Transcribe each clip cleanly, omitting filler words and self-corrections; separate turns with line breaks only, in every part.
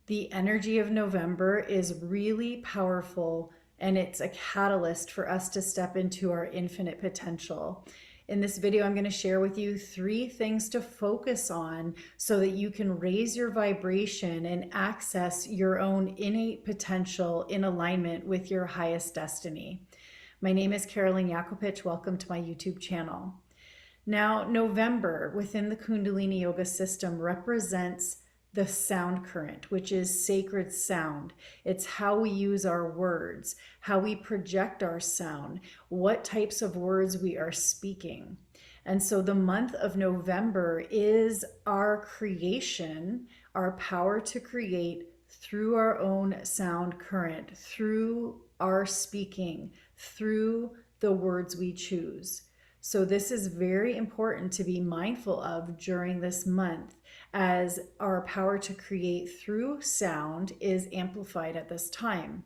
The energy of November is really powerful, and it's a catalyst for us to step into our infinite potential. In this video, I'm going to share with you 3 things to focus on so that you can raise your vibration and access your own innate potential in alignment with your highest destiny. My name is Kundaliniawakening. Welcome to my YouTube channel. Now, November within the Kundaliniyoga system represents the sound current, which is sacred sound. It's how we use our words, how we project our sound, what types of words we are speaking. And so the month of November is our creation, our power to create through our own sound current, through our speaking, through the words we choose. So this is very important to be mindful of during this month, as our power to create through sound is amplified at this time.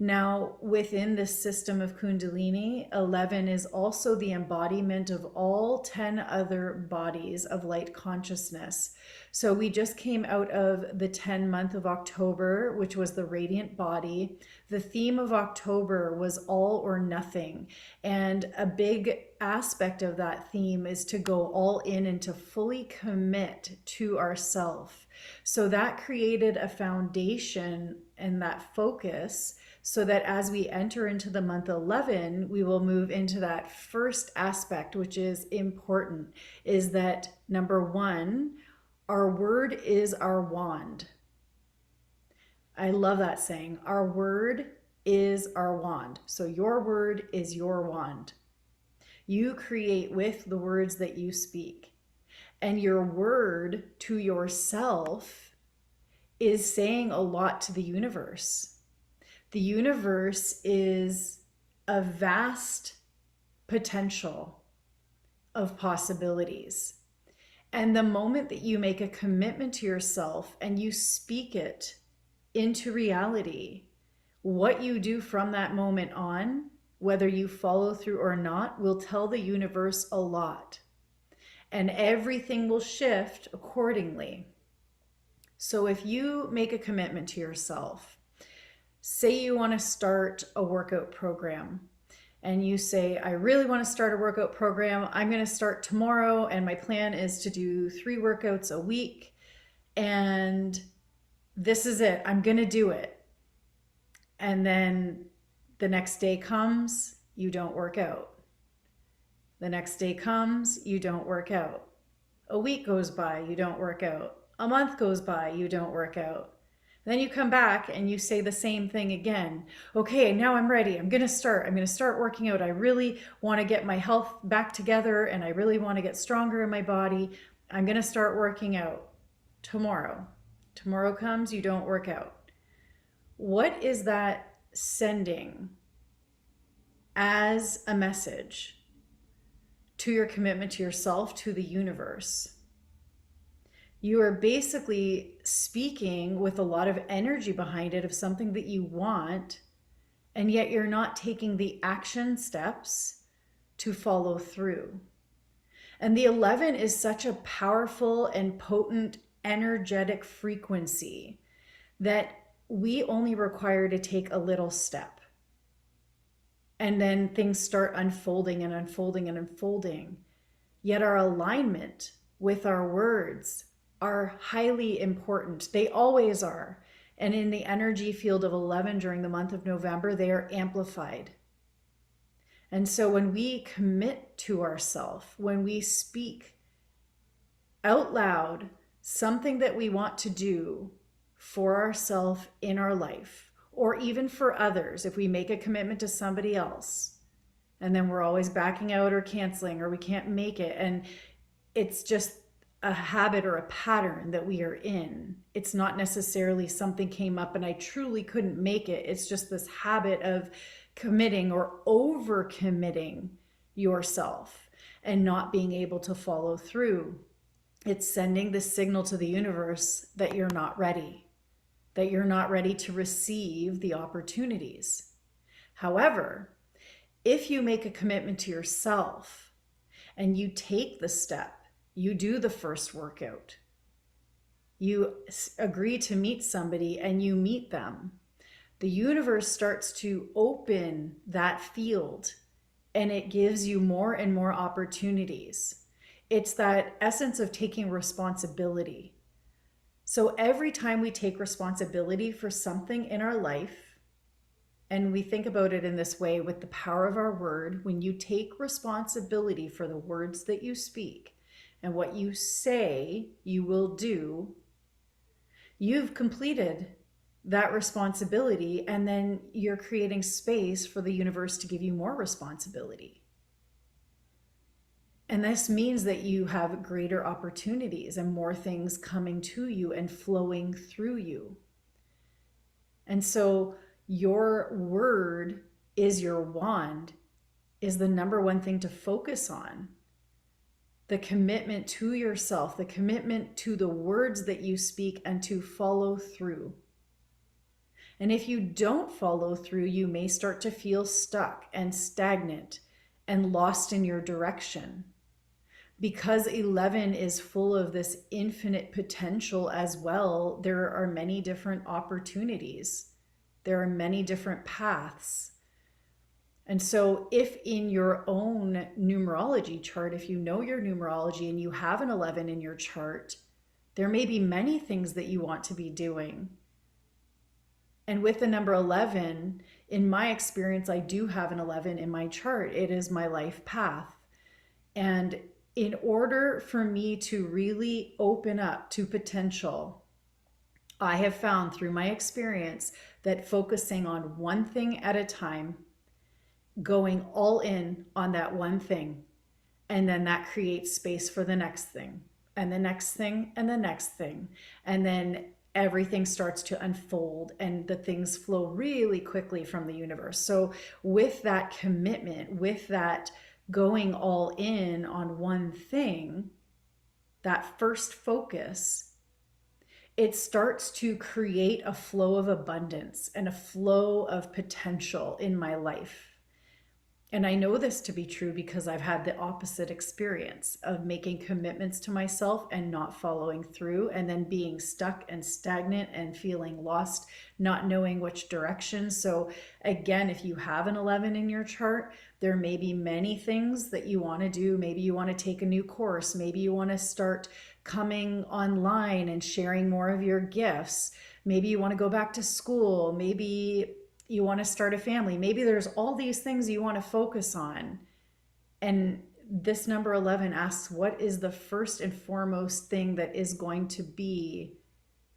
Now, within this system of Kundalini, 11 is also the embodiment of all 10 other bodies of light consciousness. So we just came out of the 10 month of October, which was the radiant body. The theme of October was all or nothing. And a big aspect of that theme is to go all in and to fully commit to ourself. So that created a foundation and that focus, so that as we enter into the month 11, we will move into that first aspect, which is important, is that number 1, our word is our wand. I love that saying. Our word is our wand. So your word is your wand. You create with the words that you speak. And your word to yourself is saying a lot to the universe. The universe is a vast potential of possibilities. And the moment that you make a commitment to yourself and you speak it into reality, what you do from that moment on, whether you follow through or not, will tell the universe a lot. And everything will shift accordingly. So if you make a commitment to yourself, say you want to start a workout program, and you say, I really want to start a workout program. I'm going to start tomorrow, and my plan is to do 3 workouts a week, and this is it. I'm going to do it. And then the next day comes, you don't work out. The next day comes, you don't work out. A week goes by, you don't work out. A month goes by, you don't work out. Then you come back and you say the same thing again. Okay, now I'm ready. I'm going to start working out. I really want to get my health back together, and I really want to get stronger in my body. I'm going to start working out tomorrow. Tomorrow comes, you don't work out. What is that sending as a message to your commitment to yourself, to the universe? You are basically speaking with a lot of energy behind it of something that you want, and yet you're not taking the action steps to follow through. And the 11 is such a powerful and potent energetic frequency that we only require to take a little step. And then things start unfolding and unfolding and unfolding. Yet our alignment with our words are highly important. They always are. And in the energy field of 11 during the month of November, they are amplified. And so when we commit to ourselves, when we speak out loud something that we want to do for ourselves in our life, or even for others, if we make a commitment to somebody else, and then we're always backing out or canceling, or we can't make it, and it's just a habit or a pattern that we are in. It's not necessarily something came up and I truly couldn't make it. It's just this habit of committing or over committing yourself and not being able to follow through. It's sending the signal to the universe that you're not ready, that you're not ready to receive the opportunities. However, if you make a commitment to yourself and you take the step, you do the first workout, You agree to meet somebody and you meet them. The universe starts to open that field and it gives you more and more opportunities. It's that essence of taking responsibility. So every time we take responsibility for something in our life, and we think about it in this way with the power of our word, when you take responsibility for the words that you speak and what you say you will do, you've completed that responsibility, and then you're creating space for the universe to give you more responsibility. And this means that you have greater opportunities and more things coming to you and flowing through you. And so your word is your wand, is the number one thing to focus on. The commitment to yourself, the commitment to the words that you speak, and to follow through. And if you don't follow through, you may start to feel stuck and stagnant and lost in your direction. Because 11 is full of this infinite potential as well, there are many different opportunities. There are many different paths. And so if in your own numerology chart, if you know your numerology and you have an 11 in your chart, there may be many things that you want to be doing. And with the number 11, in my experience, I do have an 11 in my chart. It is my life path. And in order for me to really open up to potential, I have found through my experience that focusing on one thing at a time, going all in on that one thing, and then that creates space for the next thing, and the next thing, and the next thing. And then everything starts to unfold and the things flow really quickly from the universe. So with that commitment, with that going all in on one thing, that first focus, it starts to create a flow of abundance and a flow of potential in my life. And I know this to be true because I've had the opposite experience of making commitments to myself and not following through, and then being stuck and stagnant and feeling lost, not knowing which direction. So again, if you have an 11 in your chart, there may be many things that you want to do. Maybe you want to take a new course. Maybe you want to start coming online and sharing more of your gifts. Maybe you want to go back to school. Maybe you want to start a family. Maybe there's all these things you want to focus on. And this number 11 asks, what is the first and foremost thing that is going to be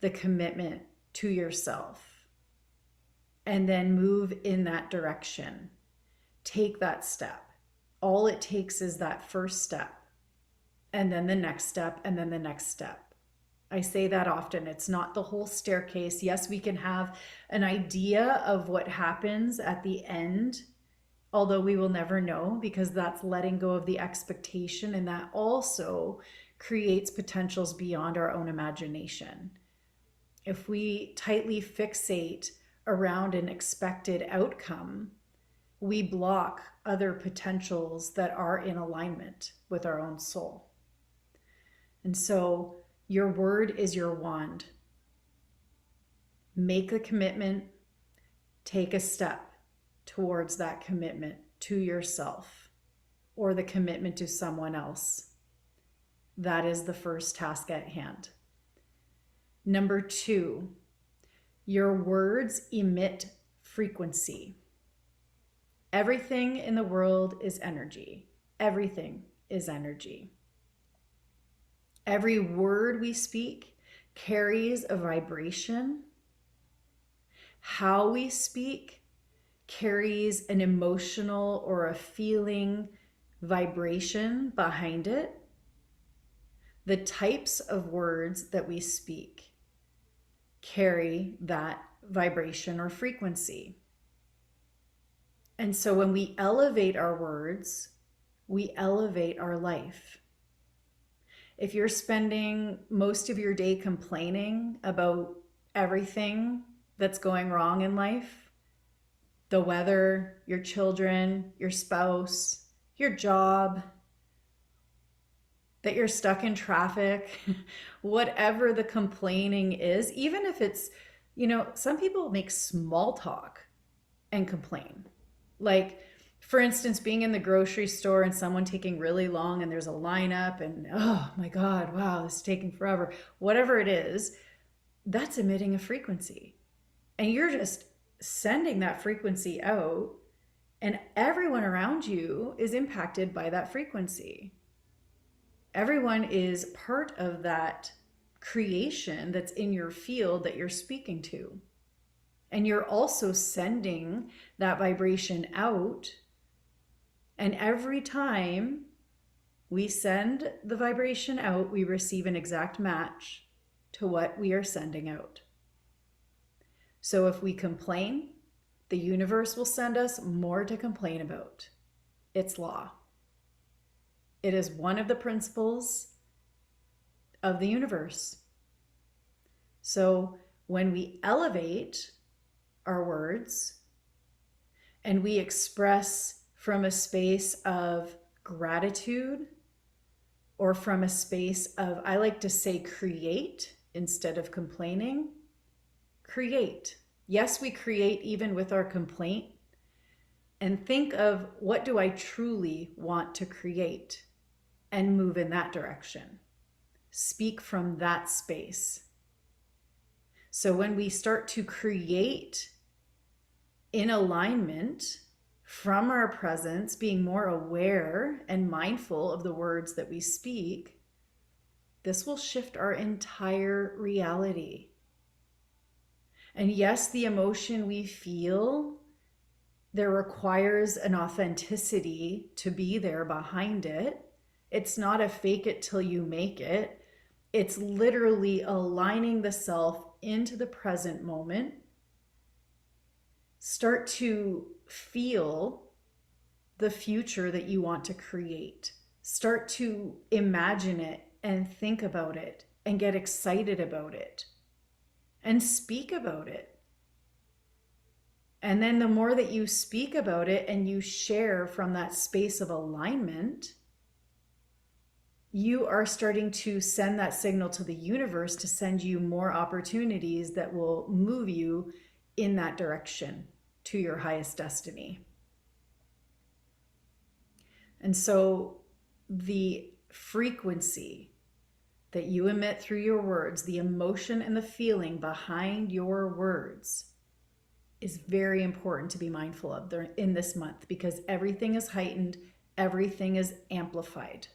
the commitment to yourself? And then move in that direction. Take that step. All it takes is that first step, and then the next step, and then the next step. I say that often. It's not the whole staircase. Yes, we can have an idea of what happens at the end, although we will never know, because that's letting go of the expectation, and that also creates potentials beyond our own imagination. If we tightly fixate around an expected outcome, we block other potentials that are in alignment with our own soul. And so your word is your wand. Make the commitment, take a step towards that commitment to yourself or the commitment to someone else. That is the first task at hand. Number 2, your words emit frequency. Everything in the world is energy. Everything is energy. Every word we speak carries a vibration. How we speak carries an emotional or a feeling vibration behind it. The types of words that we speak carry that vibration or frequency. And so when we elevate our words, we elevate our life. If you're spending most of your day complaining about everything that's going wrong in life, the weather, your children, your spouse, your job, that you're stuck in traffic, whatever the complaining is, even if it's, some people make small talk and complain. Like, for instance, being in the grocery store and someone taking really long and there's a lineup and, oh my God, wow, this is taking forever. Whatever it is, that's emitting a frequency. And you're just sending that frequency out, and everyone around you is impacted by that frequency. Everyone is part of that creation that's in your field that you're speaking to. And you're also sending that vibration out. And every time we send the vibration out, we receive an exact match to what we are sending out. So if we complain, the universe will send us more to complain about. It's law. It is one of the principles of the universe. So when we elevate our words and we express from a space of gratitude, or from a space of, I like to say, create instead of complaining. Create. Yes, we create even with our complaint. And think of, what do I truly want to create? And move in that direction. Speak from that space. So when we start to create in alignment from our presence, being more aware and mindful of the words that we speak, this will shift our entire reality. And yes, the emotion we feel, there requires an authenticity to be there behind it. It's not a fake it till you make it. It's literally aligning the self into the present moment. Start to feel the future that you want to create. Start to imagine it and think about it and get excited about it and speak about it. And then the more that you speak about it and you share from that space of alignment, you are starting to send that signal to the universe to send you more opportunities that will move you in that direction to your highest destiny. And so the frequency that you emit through your words, the emotion and the feeling behind your words, is very important to be mindful of in this month, because everything is heightened, everything is amplified.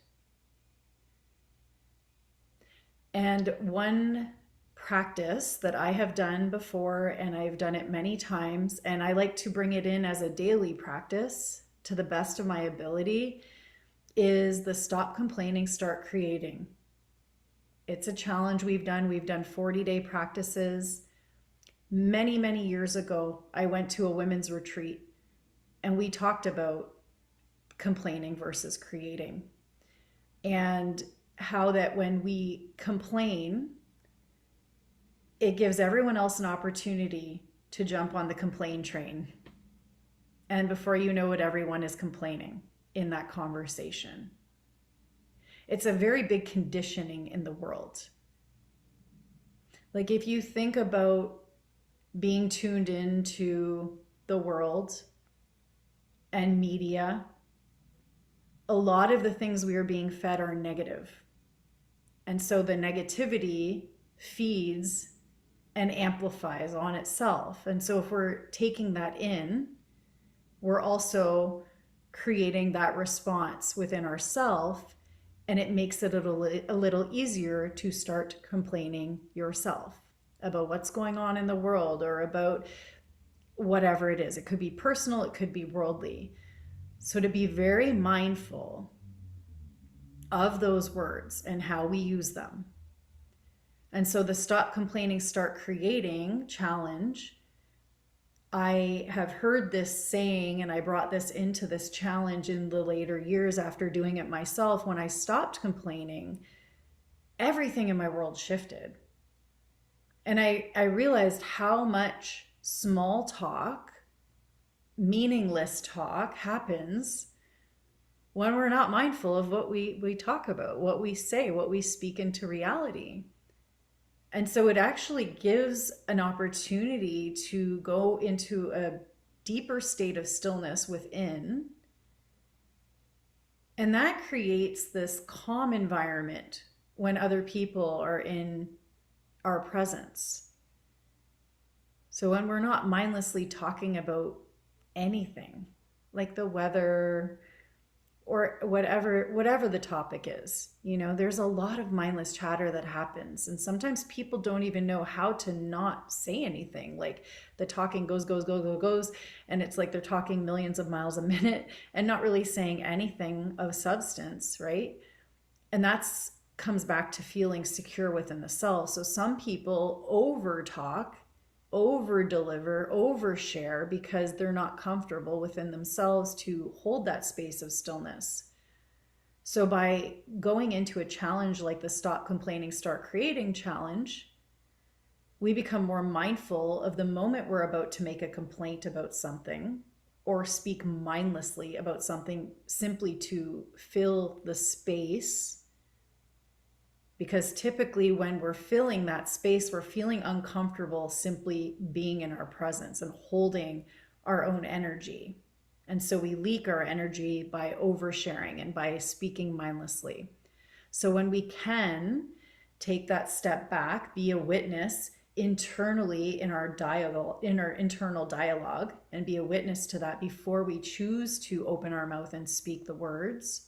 And one practice that I have done before, and I've done it many times, and I like to bring it in as a daily practice to the best of my ability, is the stop complaining, start creating. It's a challenge we've done. We've done 40-day practices. Many, many years ago, I went to a women's retreat and we talked about complaining versus creating, and how that when we complain, it gives everyone else an opportunity to jump on the complain train. And before you know it, everyone is complaining in that conversation. It's a very big conditioning in the world. Like, if you think about being tuned into the world and media, a lot of the things we are being fed are negative. And so the negativity feeds and amplifies on itself. And so if we're taking that in, we're also creating that response within ourselves, and it makes it a little easier to start complaining yourself about what's going on in the world, or about whatever it is. It could be personal, it could be worldly. So to be very mindful of those words and how we use them. And so the stop complaining, start creating challenge, I have heard this saying, and I brought this into this challenge in the later years after doing it myself. When I stopped complaining, everything in my world shifted. And I realized how much small talk, meaningless talk happens when we're not mindful of what we talk about, what we say, what we speak into reality. And so it actually gives an opportunity to go into a deeper state of stillness within. And that creates this calm environment when other people are in our presence. So when we're not mindlessly talking about anything, like the weather or whatever the topic is, there's a lot of mindless chatter that happens. And sometimes people don't even know how to not say anything. Like the talking goes. And it's like they're talking millions of miles a minute and not really saying anything of substance, right? And that's comes back to feeling secure within the self. So some people over talk, over deliver, overshare because they're not comfortable within themselves to hold that space of stillness. So by going into a challenge like the Stop Complaining, Start Creating challenge, we become more mindful of the moment we're about to make a complaint about something or speak mindlessly about something simply to fill the space. Because typically when we're filling that space, we're feeling uncomfortable simply being in our presence and holding our own energy. And so we leak our energy by oversharing and by speaking mindlessly. So when we can take that step back, be a witness internally in our dialogue, in our internal dialogue, and be a witness to that before we choose to open our mouth and speak the words,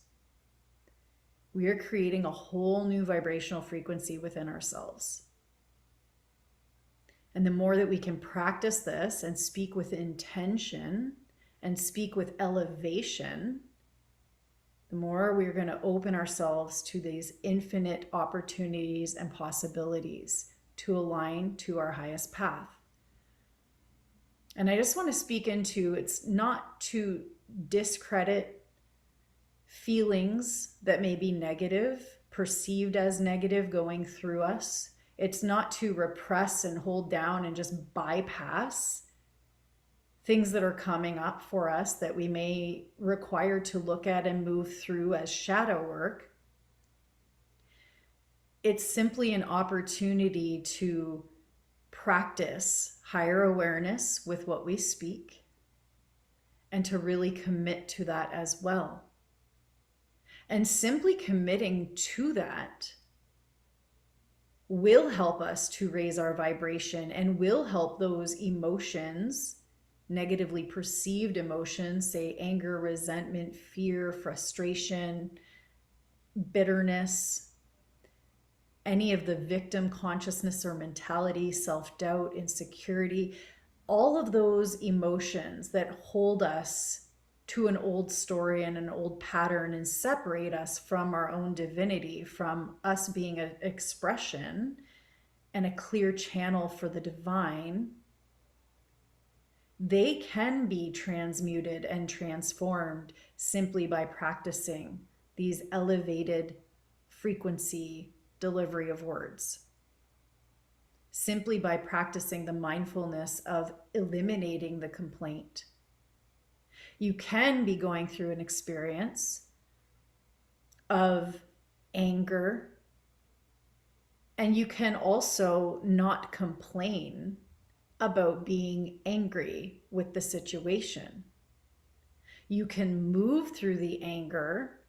we are creating a whole new vibrational frequency within ourselves. And the more that we can practice this and speak with intention and speak with elevation, the more we're going to open ourselves to these infinite opportunities and possibilities to align to our highest path. And I just want to speak into, it's not to discredit feelings that may be negative, perceived as negative going through us. It's not to repress and hold down and just bypass things that are coming up for us that we may require to look at and move through as shadow work. It's simply an opportunity to practice higher awareness with what we speak and to really commit to that as well. And simply committing to that will help us to raise our vibration and will help those emotions, negatively perceived emotions, say anger, resentment, fear, frustration, bitterness, any of the victim consciousness or mentality, self-doubt, insecurity, all of those emotions that hold us to an old story and an old pattern and separate us from our own divinity, from us being an expression and a clear channel for the divine, they can be transmuted and transformed simply by practicing these elevated frequency delivery of words. Simply by practicing the mindfulness of eliminating the complaint. You can be going through an experience of anger, and you can also not complain about being angry with the situation. You can move through the anger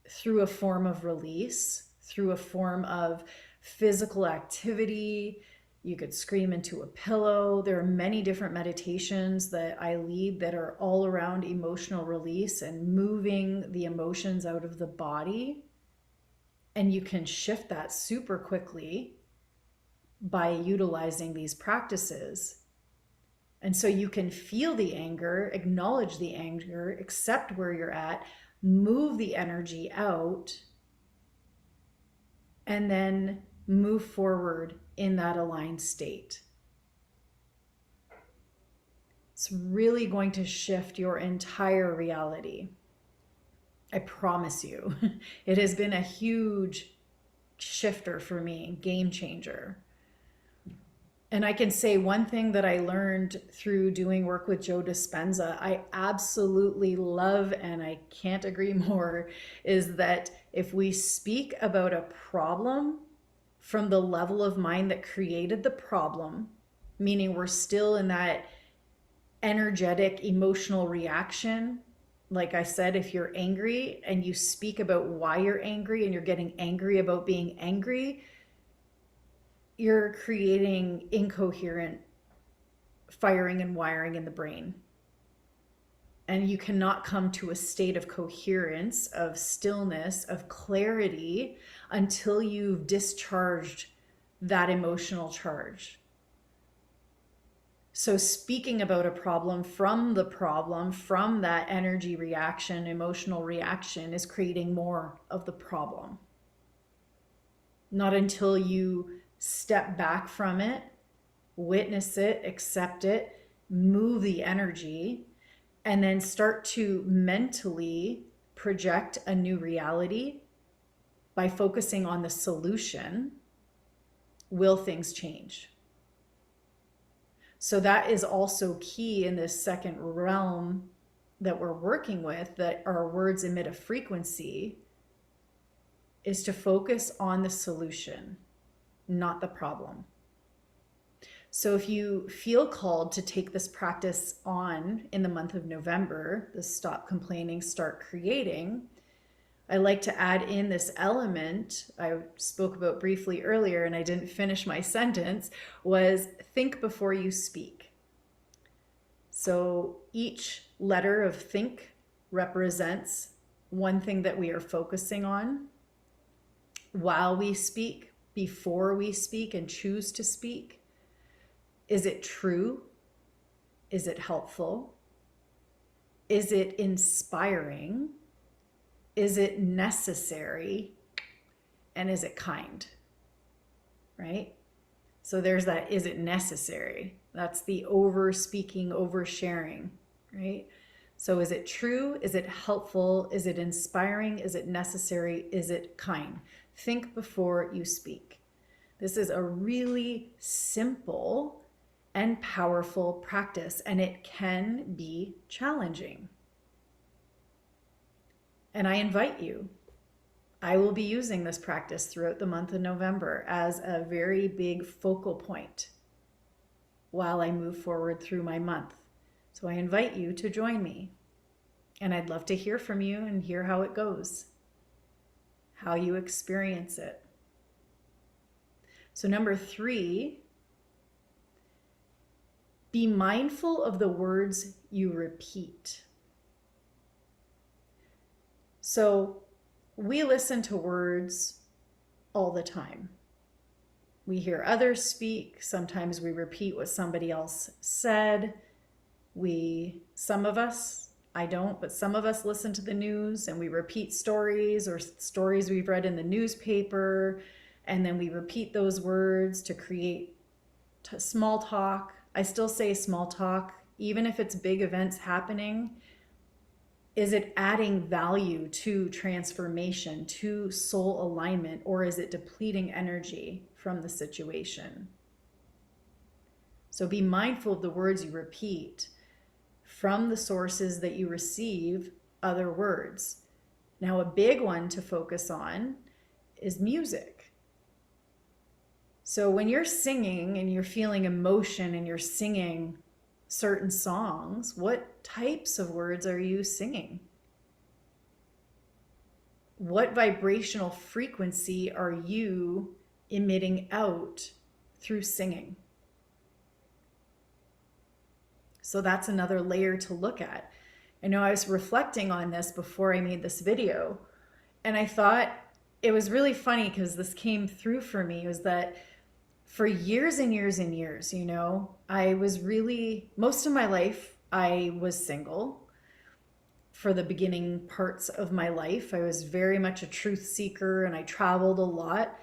through a form of release, through a form of physical activity. You could scream into a pillow. There are many different meditations that I lead that are all around emotional release and moving the emotions out of the body. And you can shift that super quickly by utilizing these practices. And so you can feel the anger, acknowledge the anger, accept where you're at, move the energy out, and then move forward in that aligned state. It's really going to shift your entire reality. I promise you. It has been a huge shifter for me, game changer. And I can say one thing that I learned through doing work with Joe Dispenza, I absolutely love, and I can't agree more, is that if we speak about a problem from the level of mind that created the problem, meaning we're still in that energetic, emotional reaction. Like I said, if you're angry and you speak about why you're angry and you're getting angry about being angry, you're creating incoherent firing and wiring in the brain. And you cannot come to a state of coherence, of stillness, of clarity until you've discharged that emotional charge. So speaking about a problem, from that energy reaction, emotional reaction, is creating more of the problem. Not until you step back from it, witness it, accept it, move the energy, and then start to mentally project a new reality by focusing on the solution, will things change. So that is also key in this second realm that we're working with, that our words emit a frequency, is to focus on the solution, not the problem. So if you feel called to take this practice on in the month of November, the Stop Complaining, Start Creating, I like to add in this element I spoke about briefly earlier, and I didn't finish my sentence, was think before you speak. So each letter of think represents one thing that we are focusing on while we speak, before we speak and choose to speak. Is it true? Is it helpful? Is it inspiring? Is it necessary? And is it kind? Right? So there's that, is it necessary? That's the over speaking, over sharing, right? So is it true? Is it helpful? Is it inspiring? Is it necessary? Is it kind? Think before you speak. This is a really simple and powerful practice, and it can be challenging. And I invite you, I will be using this practice throughout the month of November as a very big focal point while I move forward through my month. So I invite you to join me. And I'd love to hear from you and hear how it goes, how you experience it. So number 3, be mindful of the words you repeat. So we listen to words all the time. We hear others speak. Sometimes we repeat what somebody else said. Some of us, I don't, but some of us listen to the news and we repeat stories or stories we've read in the newspaper, and then we repeat those words to create small talk. I still say small talk, even if it's big events happening. Is it adding value to transformation, to soul alignment, or is it depleting energy from the situation? So be mindful of the words you repeat from the sources that you receive other words. Now, a big one to focus on is music. So when you're singing and you're feeling emotion and you're singing certain songs, what types of words are you singing? What vibrational frequency are you emitting out through singing? So that's another layer to look at. I know I was reflecting on this before I made this video, and I thought it was really funny because this came through for me, was that for years and years and years, I was really, most of my life, I was single. For the beginning parts of my life, I was very much a truth seeker and I traveled a lot.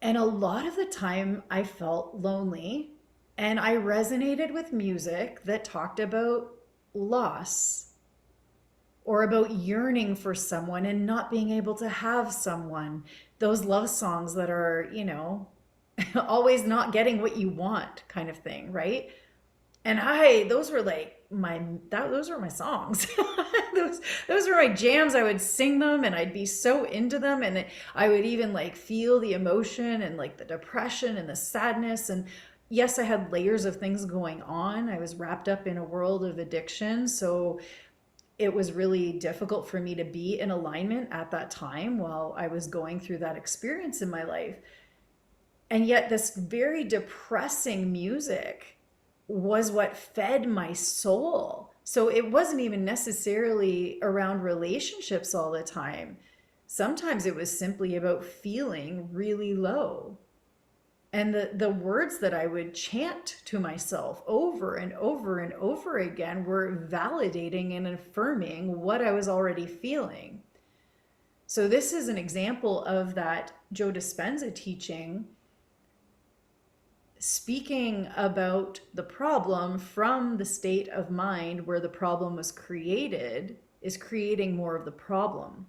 And a lot of the time I felt lonely, and I resonated with music that talked about loss or about yearning for someone and not being able to have someone. Those love songs that are, always not getting what you want kind of thing, right? And those were like those were my songs. those were my jams. I would sing them and I'd be so into them. And I would even like feel the emotion and like the depression and the sadness. And yes, I had layers of things going on. I was wrapped up in a world of addiction. So it was really difficult for me to be in alignment at that time while I was going through that experience in my life. And yet, this very depressing music was what fed my soul. So it wasn't even necessarily around relationships all the time. Sometimes it was simply about feeling really low. And the words that I would chant to myself over and over and over again were validating and affirming what I was already feeling. So this is an example of that Joe Dispenza teaching, speaking about the problem from the state of mind where the problem was created is creating more of the problem.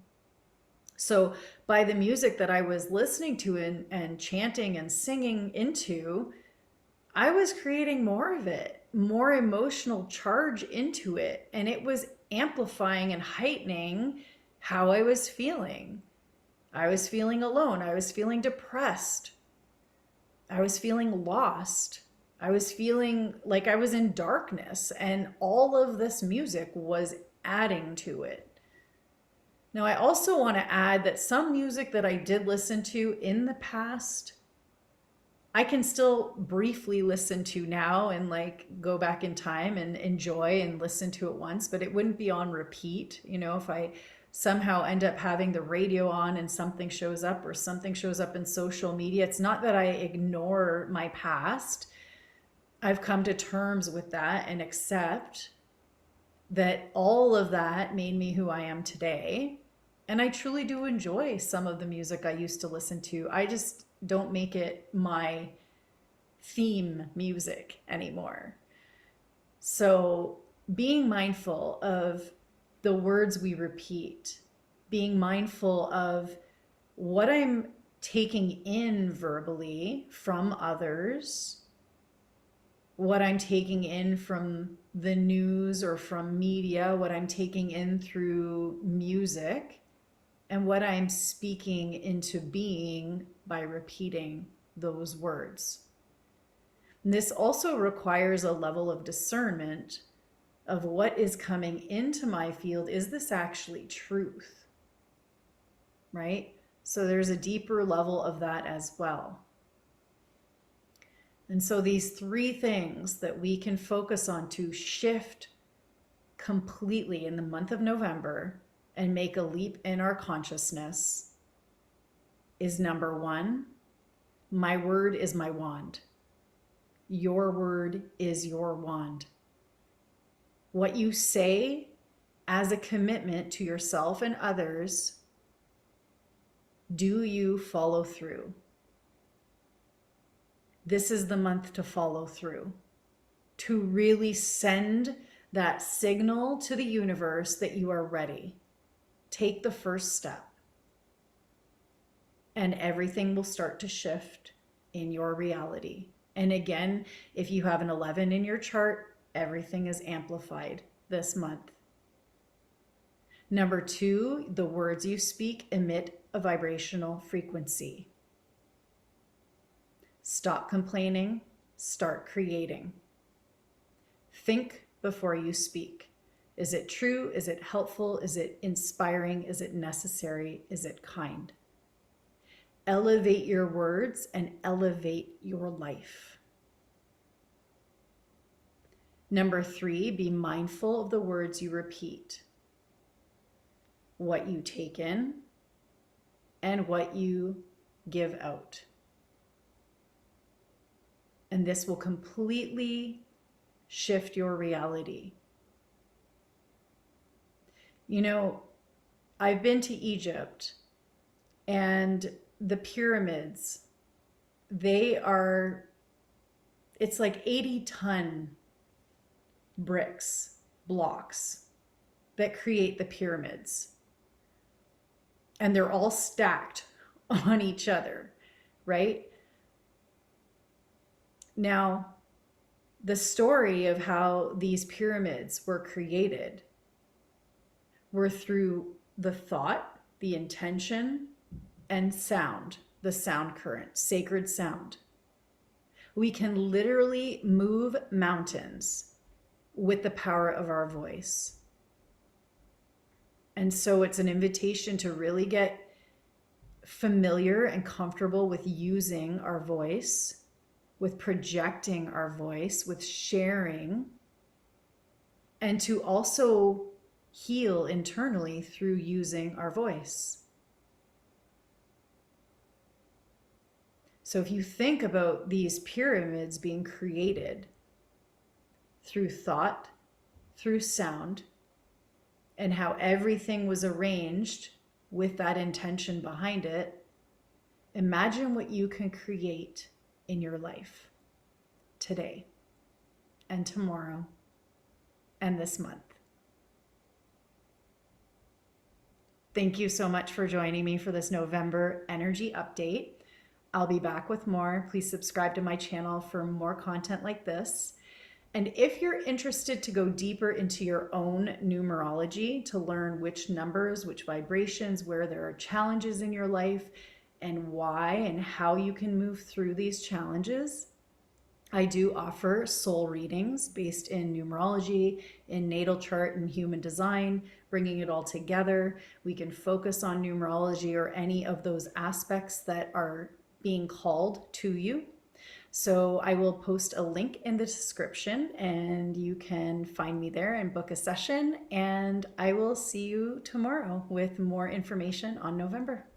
So by the music that I was listening to and chanting and singing into, I was creating more of it, more emotional charge into it. And it was amplifying and heightening how I was feeling. I was feeling alone. I was feeling depressed. I was feeling lost. I was feeling like I was in darkness. And all of this music was adding to it. Now, I also want to add that some music that I did listen to in the past, I can still briefly listen to now and like go back in time and enjoy and listen to it once, but it wouldn't be on repeat. You know, if I somehow end up having the radio on and something shows up or something shows up in social media, it's not that I ignore my past. I've come to terms with that and accept that all of that made me who I am today. And I truly do enjoy some of the music I used to listen to. I just don't make it my theme music anymore. So being mindful of the words we repeat, being mindful of what I'm taking in verbally from others, what I'm taking in from the news or from media, what I'm taking in through music, and what I'm speaking into being by repeating those words. And this also requires a level of discernment of what is coming into my field. Is this actually truth? Right? So there's a deeper level of that as well. And so these three things that we can focus on to shift completely in the month of November and make a leap in our consciousness is number one, my word is my wand. Your word is your wand. What you say as a commitment to yourself and others, do you follow through? This is the month to follow through, to really send that signal to the universe that you are ready. Take the first step, and everything will start to shift in your reality. And again, if you have an 11 in your chart, everything is amplified this month. Number two, the words you speak emit a vibrational frequency. Stop complaining, start creating. Think before you speak. Is it true? Is it helpful? Is it inspiring? Is it necessary? Is it kind? Elevate your words and elevate your life. Number three, be mindful of the words you repeat, what you take in, and what you give out. And this will completely shift your reality. You know, I've been to Egypt, and the pyramids, it's like 80-ton blocks that create the pyramids. And they're all stacked on each other, right? Now, the story of how these pyramids were created were through the thought, the intention, and sound, the sound current, sacred sound. We can literally move mountains with the power of our voice. And so it's an invitation to really get familiar and comfortable with using our voice, with projecting our voice, with sharing, and to also heal internally through using our voice. So if you think about these pyramids being created through thought, through sound, and how everything was arranged with that intention behind it, imagine what you can create in your life today and tomorrow and this month. Thank you so much for joining me for this November energy update. I'll be back with more. Please subscribe to my channel for more content like this. And if you're interested to go deeper into your own numerology, to learn which numbers, which vibrations, where there are challenges in your life, and why and how you can move through these challenges, I do offer soul readings based in numerology, in natal chart, and human design, bringing it all together. We can focus on numerology or any of those aspects that are being called to you. So I will post a link in the description and you can find me there and book a session. And I will see you tomorrow with more information on November.